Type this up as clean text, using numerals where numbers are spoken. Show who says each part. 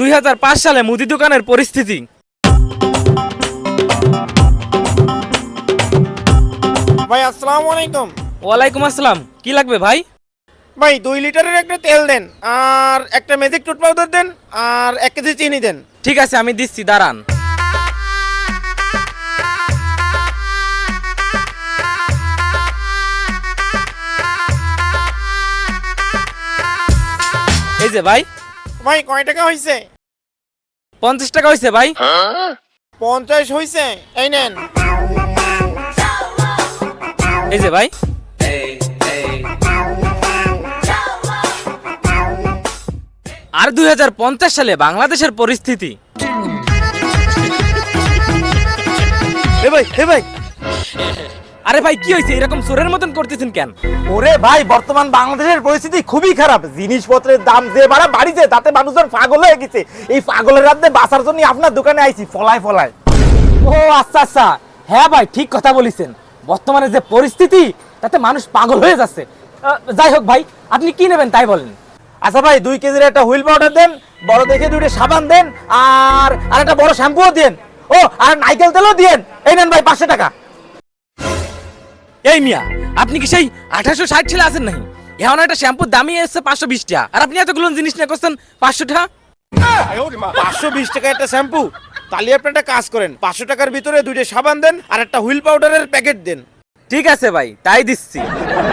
Speaker 1: 2005 সালে মুদি দোকানের পরিস্থিতি।
Speaker 2: ভাই আসসালামু আলাইকুম।
Speaker 1: ওয়ালাইকুম আসসালাম। কি লাগবে ভাই?
Speaker 2: ভাই 2 লিটারের একটা তেল দেন, আর একটা ম্যাজিক টুথ পাউডার দেন, আর 1 কেজি চিনি দেন।
Speaker 1: ঠিক আছে, আমি দিচ্ছি, দাঁড়ান। এই যে ভাই।
Speaker 2: ভাই কয় টাকা হইছে?
Speaker 1: 50 টাকা হয়েছে ভাই।
Speaker 2: 50 হইছে, এই নেন।
Speaker 1: এই যে ভাই। আর 2050 সালে বাংলাদেশের পরিস্থিতি।
Speaker 2: ভাই
Speaker 1: আরে ভাই, কি হয়েছে? এরকম চোরের মতন করতেছেন কেন?
Speaker 3: ওরে ভাই, বর্তমান বাংলাদেশের পরিস্থিতি খুবই খারাপ। জিনিসপত্রের দাম যে বাড়িছে তাতে মানুষজন পাগল হয়ে গেছে। এই পাগলের রাতে বাঁচার জন্য আপনার দোকানে আইছি ফলায়।
Speaker 1: ও আচ্ছা আচ্ছা, হ্যাঁ ভাই, ঠিক কথা বলেছেন। বর্তমানে যে পরিস্থিতি তাতে মানুষ পাগল হয়ে যাচ্ছে। যাই হোক ভাই, আপনি কি নেবেন তাই বলেন।
Speaker 3: আচ্ছা ভাই, 2 কেজির একটা হুইল পাউডার দেন, বড় দেখে 2টা সাবান দেন, আর একটা বড় শ্যাম্পুও দেন। ও আর নাইকেল তেলও দেন। এই নেন ভাই 500 টাকা।
Speaker 1: এই মিয়া, আপনি কি সেই 1860 ছেলে আছেন নাকি? এখন একটা শ্যাম্পুর দামই এসছে 520 টাকা, আর আপনি এতগুলো জিনিস নিয়ে করছেন 500 টাকা।
Speaker 2: 520 টাকা একটা শ্যাম্পু? তাহলে আপনি একটা কাজ করেন, 500 টাকার ভিতরে 2টা সাবান দেন আর একটা হুইল পাউডারের প্যাকেট দেন।
Speaker 1: ঠিক আছে ভাই, তাই দিচ্ছি।